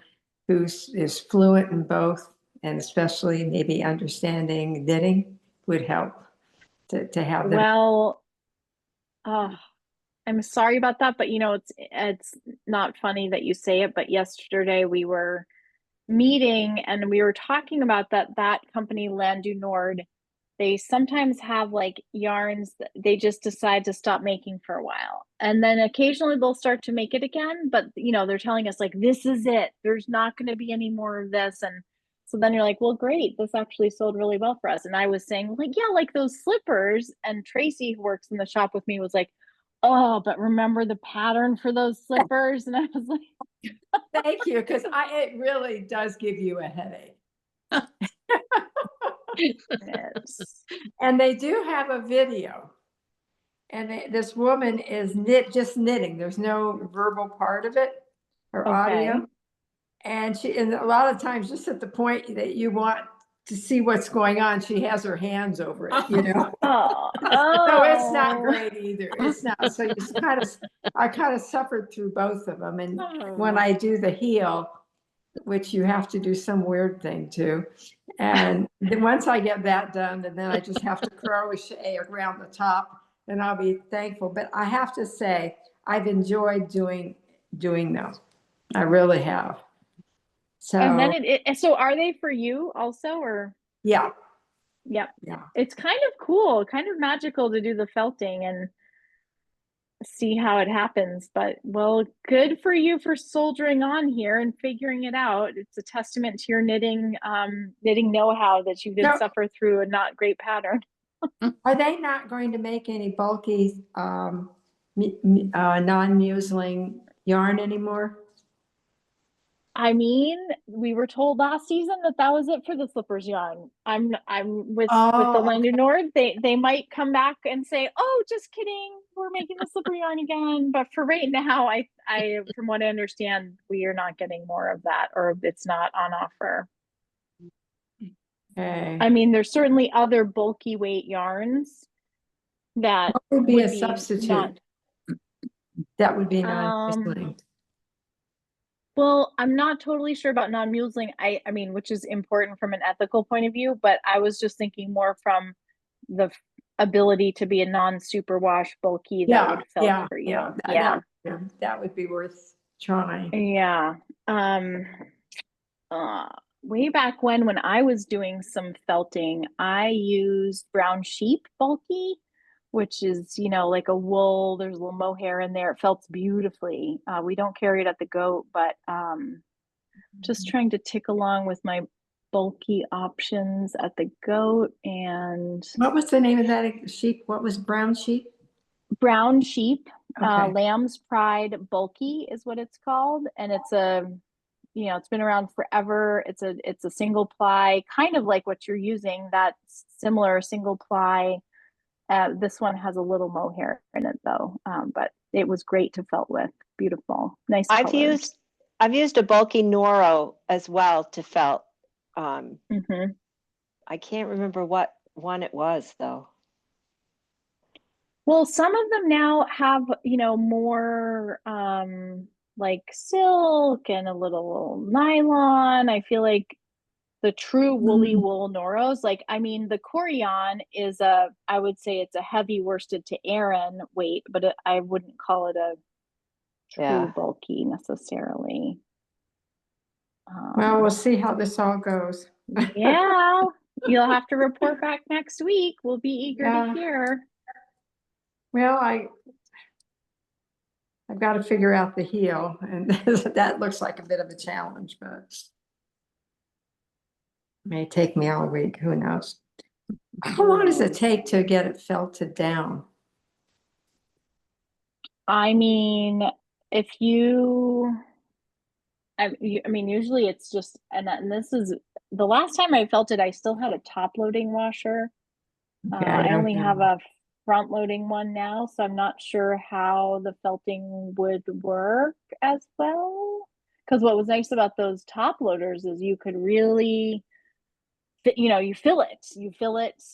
is fluent in both, and especially maybe understanding knitting. would help to have them. Well, I'm sorry about that, but it's not funny that you say it, but yesterday we were meeting and we were talking about that company Land du Nord. They sometimes have like yarns that they just decide to stop making for a while. And then occasionally they'll start to make it again, but they're telling us like, this is it. There's not going to be any more of this. And so then you're like, well, great. This actually sold really well for us. And I was saying like, yeah, like those slippers. And Tracy, who works in the shop with me, was like, oh, but remember the pattern for those slippers? And I was like, thank you. Cause it really does give you a headache. yes. And they do have a video. And this woman is just knitting. There's no verbal part of it or audio. And a lot of times, just at the point that you want to see what's going on, she has her hands over it, Oh, So it's not great either. It's not. So I kind of suffered through both of them. And when I do the heel, which you have to do some weird thing too. And then once I get that done, and then I just have to crochet around the top, and I'll be thankful. But I have to say, I've enjoyed doing them. I really have. So, and then so are they for you also, or? Yeah. Yep. Yeah. It's kind of cool, kind of magical to do the felting and see how it happens. But well, good for you for soldiering on here and figuring it out. It's a testament to your knitting know-how that you didn't suffer through a not great pattern. Are they not going to make any bulky non-museling yarn anymore? I mean, we were told last season that was it for the slippers yarn. I'm with the Land du Nord. They might come back and say, "Oh, just kidding, we're making the slipper yarn again." But for right now, I from what I understand, we are not getting more of that, or it's not on offer. Okay. I mean, there's certainly other bulky weight yarns that would be a substitute. That would be non-museling. Well, I'm not totally sure about non-museling. I mean, which is important from an ethical point of view, but I was just thinking more from the ability to be a non-superwash bulky that would felt for you. That would be worth trying. Yeah. Way back when I was doing some felting, I used brown sheep bulky, which is, like a wool. There's a little mohair in there. It felts beautifully. We don't carry it at the goat, but just trying to tick along with my bulky options at the goat. And what was the name of that sheep? What was brown sheep? Brown sheep. Okay. Lamb's Pride bulky is what it's called, and it's it's been around forever. It's a single ply, kind of like what you're using. That similar single ply. This one has a little mohair in it though, but it was great to felt with. Beautiful, nice. I've used a bulky Noro as well to felt. I can't remember what one it was though. Well, some of them now have more like silk and a little nylon. I feel like the true woolly wool Noros, like, I mean, the Corian is I would say it's a heavy worsted to Aran weight, but I wouldn't call it a true bulky necessarily. Well, we'll see how this all goes. Yeah, you'll have to report back next week. We'll be eager to hear. Well, I've got to figure out the heel, and that looks like a bit of a challenge, but it may take me all week. Who knows? How long does it take to get it felted down? I mean, I mean, usually it's just, and this is the last time I felt it, I still had a top loading washer. I only have a front loading one now, so I'm not sure how the felting would work as well. Because what was nice about those top loaders is you could really, you fill it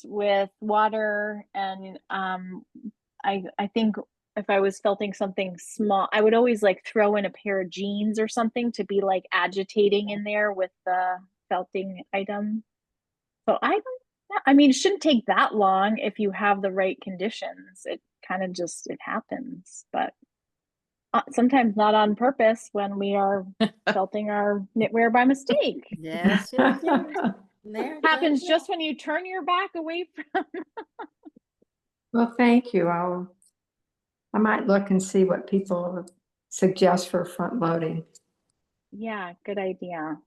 with water, and I think if I was felting something small, I would always like throw in a pair of jeans or something to be like agitating in there with the felting item. So Yeah, I mean, it shouldn't take that long if you have the right conditions. It kind of just, it happens, but sometimes not on purpose when we are felting our knitwear by mistake. Yes, yes, yes. There, Happens there, just when you turn your back away from. Well, thank you. I might look and see what people suggest for front loading. Yeah, good idea.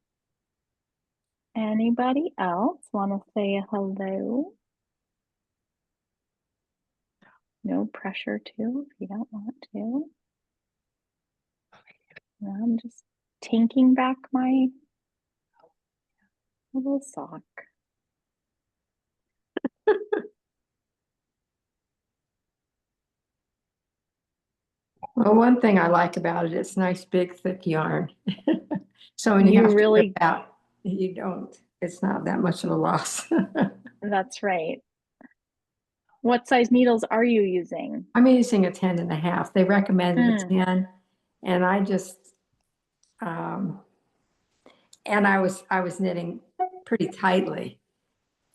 Anybody else want to say hello? No pressure to if you don't want to. I'm just tinking back my little sock. Well, one thing I like about it, it's nice, big, thick yarn. So when you You have to really, rip out, you don't, it's not that much of a loss. that's right. What size needles are you using? I'm using a 10.5. They recommended a 10, and I just, and I was knitting pretty tightly,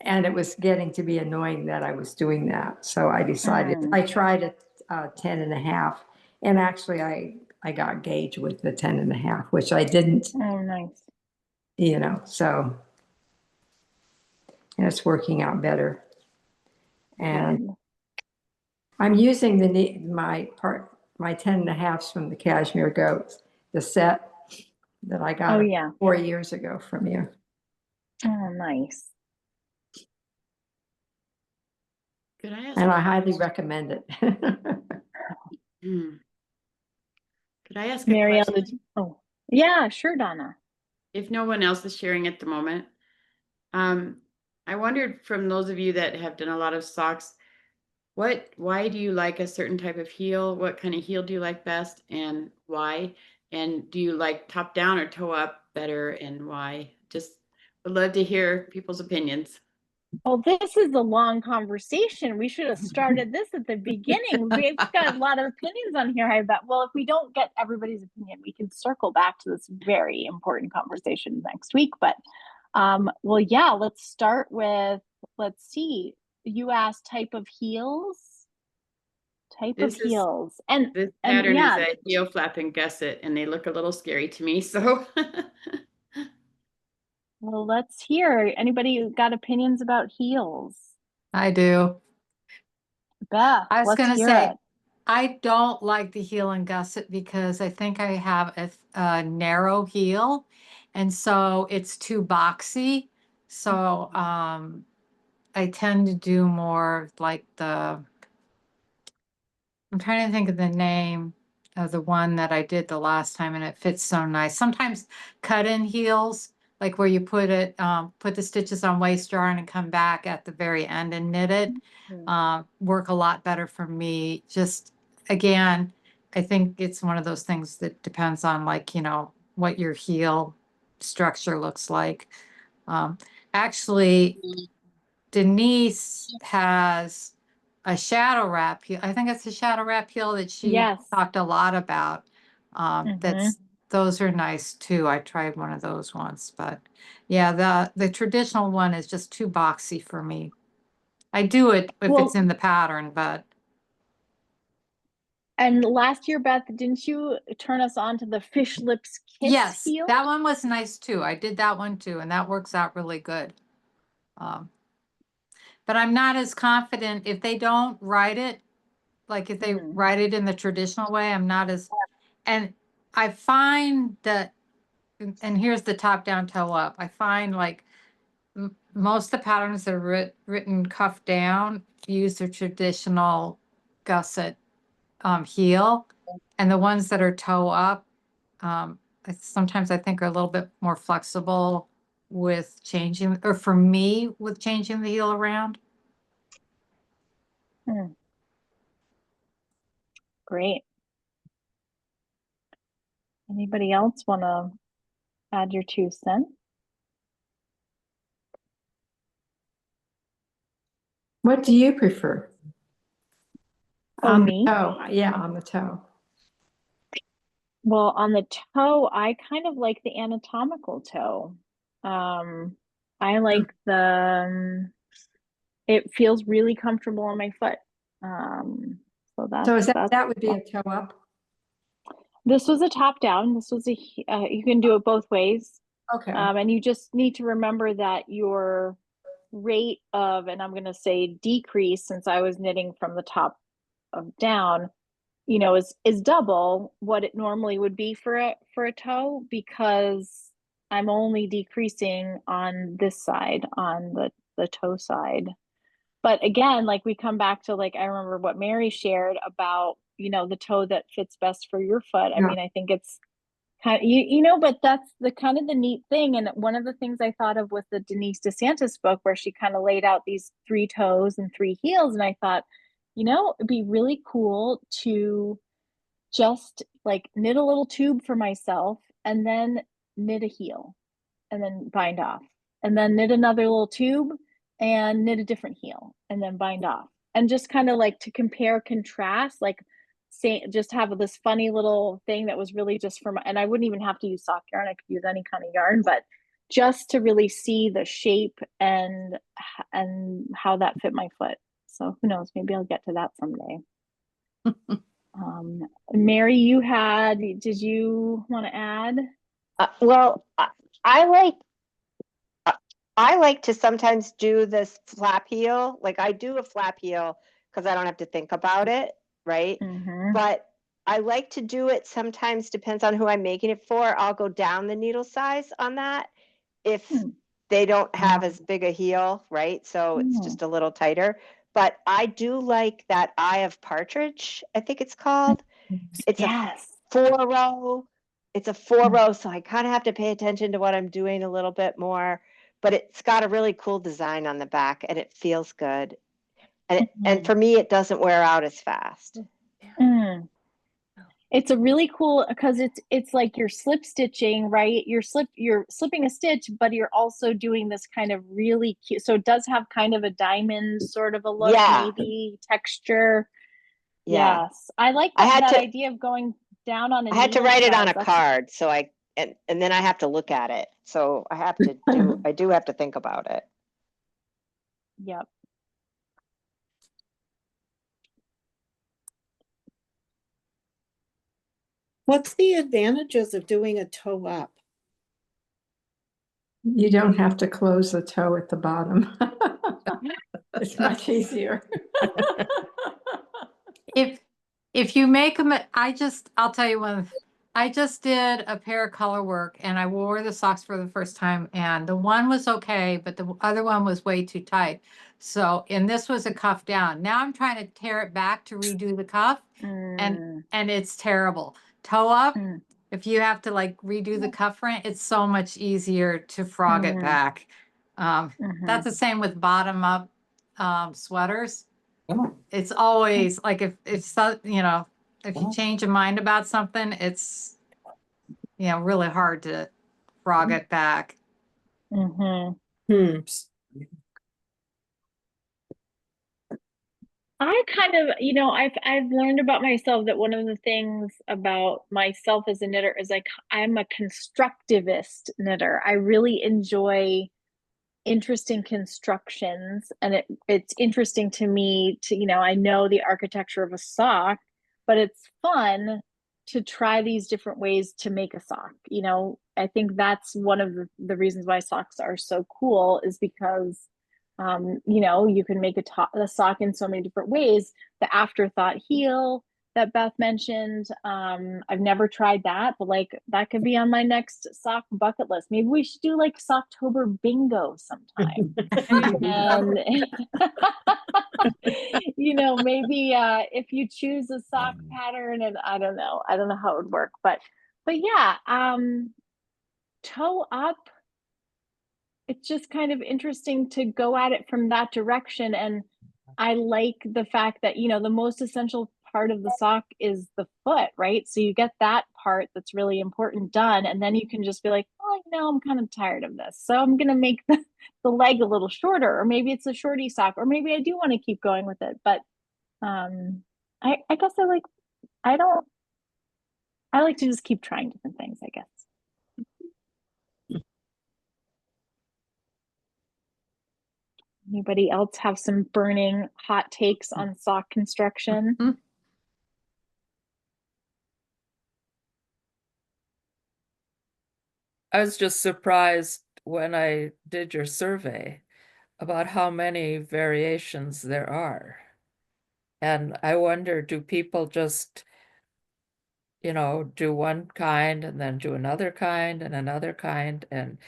and it was getting to be annoying that I was doing that. So I decided, I tried a 10.5, and actually I got gauge with the 10.5, which I didn't, Oh, nice. you know, so, and it's working out better. And Good. I'm using my 10.5s from the Cashmere Goats, the set that I Oh, got yeah. 4 years ago from you. Oh, nice. Could I ask? And I highly recommend it. Could I ask a Marielle, question? oh, yeah, sure, Donna. If no one else is sharing at the moment, I wondered from those of you that have done a lot of socks, why do you like a certain type of heel? What kind of heel do you like best and why? And do you like top down or toe up better and why? Just would love to hear people's opinions. Well, this is a long conversation. We should have started this at the beginning. We've got a lot of opinions on here, I bet. Well, if we don't get everybody's opinion, we can circle back to this very important conversation next week. But well, yeah, let's start with, let's see. You asked type of heels. This And pattern yeah, is a heel flap and gusset, and they look a little scary to me. So well, let's hear. Anybody got opinions about heels? I do. Beth, I was let's going to hear say, it. I don't like the heel and gusset because I think I have a narrow heel. And so it's too boxy. So I tend to do more like I'm trying to think of the name of the one that I did the last time and it fits so nice. Sometimes cut-in heels, like where you put the stitches on waist yarn and come back at the very end and knit it, work a lot better for me. Just again, I think it's one of those things that depends on what your heel structure looks like. Actually, Denise has a shadow wrap heel. I think it's a shadow wrap heel that she Yes. talked a lot about. Those are nice too. I tried one of those once, but yeah, the traditional one is just too boxy for me. I do it if it's in the pattern, but And last year, Beth, didn't you turn us on to the fish lips kiss yes, heel? that one was nice too. I did that one too, and that works out really good. But I'm not as confident if they don't write it, like if they write it in the traditional way, I'm not as, and I find that, and here's the top down toe up, I find like most of the patterns that are written cuff down use the traditional gusset heel, and the ones that are toe up, sometimes I think are a little bit more flexible with changing, or for me, with changing the heel around. Great. Anybody else want to add your 2 cents? What do you prefer? Oh, On me? the toe. Yeah, on the toe. Well, on the toe, I kind of like the anatomical toe. I like the it feels really comfortable on my foot. So that's, So is that's that would be a toe up? this was a top down. This was you can do it both ways. Okay. And you just need to remember that your rate of, and I'm going to say decrease, since I was knitting from the top of down, you know, is double what it normally would be for a toe, because I'm only decreasing on this side, on the toe side. But again, like we come back to, like, I remember what Mary shared about, you know, the toe that fits best for your foot. I Yeah. mean, I think it's kind of, you know, but that's the kind of the neat thing. And one of the things I thought of with the Denise DeSantis book, where she kind of laid out these 3 toes and 3 heels. And I thought, you know, it'd be really cool to just like knit a little tube for myself and then knit a heel and then bind off, and then knit another little tube and knit a different heel and then bind off, and just kind of like to compare contrast, like say just have this funny little thing that was really just for my, and I wouldn't even have to use sock yarn, I could use any kind of yarn, but just to really see the shape and how that fit my foot. So who knows, maybe I'll get to that someday. Mary, did you want to add? Well, I like to sometimes do this flap heel. Like I do a flap heel because I don't have to think about it, right? Mm-hmm. But I like to do it sometimes, depends on who I'm making it for. I'll go down the needle size on that if they don't have as big a heel, right? So it's just a little tighter. But I do like that Eye of Partridge, I think it's called. It's yes. a 4-row. It's a 4-row, so I kind of have to pay attention to what I'm doing a little bit more. But it's got a really cool design on the back, and it feels good. And and for me, it doesn't wear out as fast. It's a really cool, because it's like you're slip stitching, right? You're slipping a stitch, but you're also doing this kind of really cute. So it does have kind of a diamond sort of a look, Yeah. maybe texture. Yeah. Yes, I like that idea of going down on a I had to needle write it on size. a That's- card, so and then I have to look at it. So I have to I do have to think about it. Yep. What's the advantages of doing a toe up? You don't have to close the toe at the bottom. It's much easier. If you make them, I'll tell you one. I just did a pair of color work and I wore the socks for the first time, and the one was okay, but the other one was way too tight. So, and this was a cuff down. Now I'm trying to tear it back to redo the cuff, and it's terrible. Toe up, if you have to like redo the cuff front, it's so much easier to frog it back. That's the same with bottom up sweaters. It's always like if so, you know, if you change your mind about something, it's, you know, really hard to frog it back. I kind of, you know, I've learned about myself that one of the things about myself as a knitter is like I'm a constructivist knitter. I really enjoy interesting constructions, and it's interesting to me to, you know, I know the architecture of a sock, but it's fun to try these different ways to make a sock. You know, I think that's one of the reasons why socks are so cool, is because you know, you can make a sock in so many different ways. The afterthought heel that Beth mentioned, I've never tried that, but like that could be on my next sock bucket list. Maybe we should do like Socktober bingo sometime. And you know, maybe if you choose a sock pattern, and I don't know how it would work, but yeah, toe up, it's just kind of interesting to go at it from that direction. And I like the fact that, you know, the most essential part of the sock is the foot, right? So you get that part that's really important done, and then you can just be like, oh, you know, I'm kind of tired of this, so I'm gonna make the leg a little shorter, or maybe it's a shorty sock, or maybe I do want to keep going with it. But I guess I like to just keep trying different things, I guess. Anybody else have some burning hot takes on sock construction? I was just surprised when I did your survey about how many variations there are. And I wonder, do people just, do one kind and then do another kind and another kind? And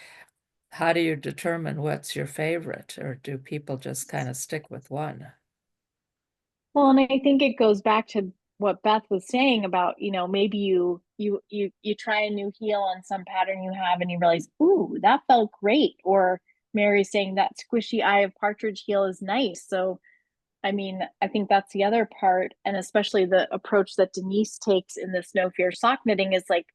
how do you determine what's your favorite? Or do people just kind of stick with one? Well, and I think it goes back to what Beth was saying about, maybe you try a new heel on some pattern you have and you realize, ooh, that felt great. Or Mary's saying that squishy eye of partridge heel is nice. So, I mean, I think that's the other part. And especially the approach that Denise takes in this No Fear sock knitting is like,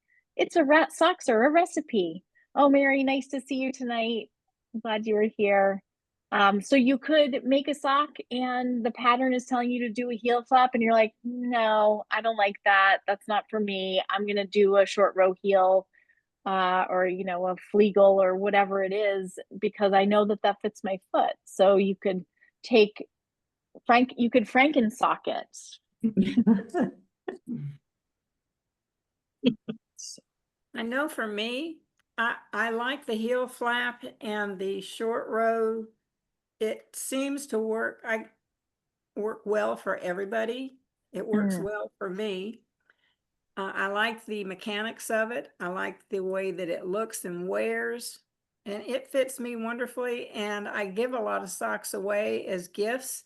socks are a recipe. Oh, Mary, nice to see you tonight. I'm glad you were here. So you could make a sock and the pattern is telling you to do a heel flap and you're like, no, I don't like that. That's not for me. I'm going to do a short row heel or, a fleagle or whatever it is, because I know that fits my foot. So you could Franken sock it. I know for me, I like the heel flap and the short row. It seems to work well for everybody. It works well for me. I like the mechanics of it. I like the way that it looks and wears, and it fits me wonderfully. And I give a lot of socks away as gifts,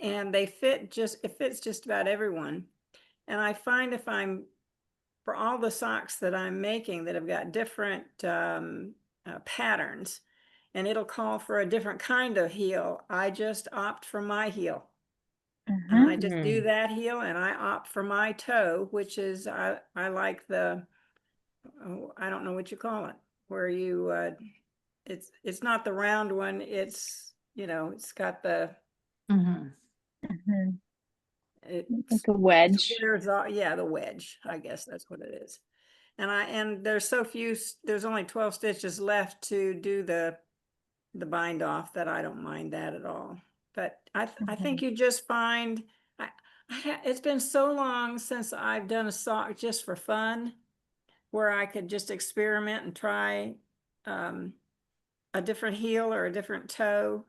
and it fits just about everyone. And I find for all the socks that I'm making that have got different patterns, and it'll call for a different kind of heel, I just opt for my heel. And I just do that heel, and I opt for my toe, which is, I like I don't know what you call it, where you, it's not the round one, it's, it's got the, like a wedge. Yeah, the wedge, I guess that's what it is. And there's so few, there's only 12 stitches left to do the bind off that I don't mind that at all. But I think you just find, it's been so long since I've done a sock just for fun, where I could just experiment and try a different heel or a different toe.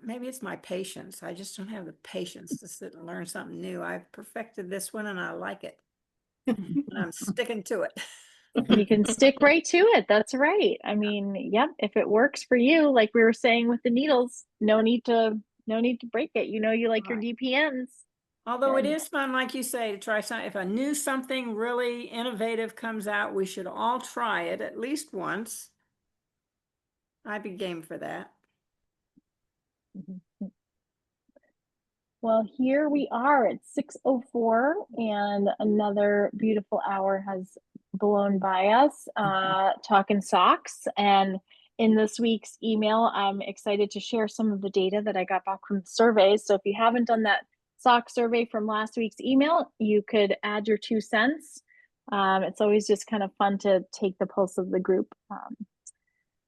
Maybe it's my patience. I just don't have the patience to sit and learn something new. I've perfected this one and I like it. And I'm sticking to it. You can stick right to it. That's right. I mean, yep, if it works for you, like we were saying with the needles, no need to break it. You like your DPNs. Although it is fun, like you say, to try something. If something really innovative comes out, we should all try it at least once. I'd be game for that. Well, here we are at 6:04 and another beautiful hour has blown by us talking socks. And in this week's email, I'm excited to share some of the data that I got back from the surveys. So if you haven't done that sock survey from last week's email, you could add your 2 cents. It's always just kind of fun to take the pulse of the group.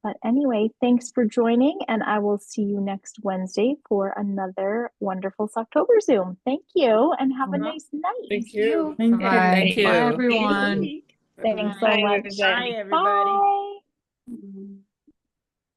But anyway, thanks for joining, and I will see you next Wednesday for another wonderful Socktober Zoom. Thank you, and have a nice night. Thank you. Thank you. Thank you. Bye, everyone. Thanks so much. Bye, everybody. Bye.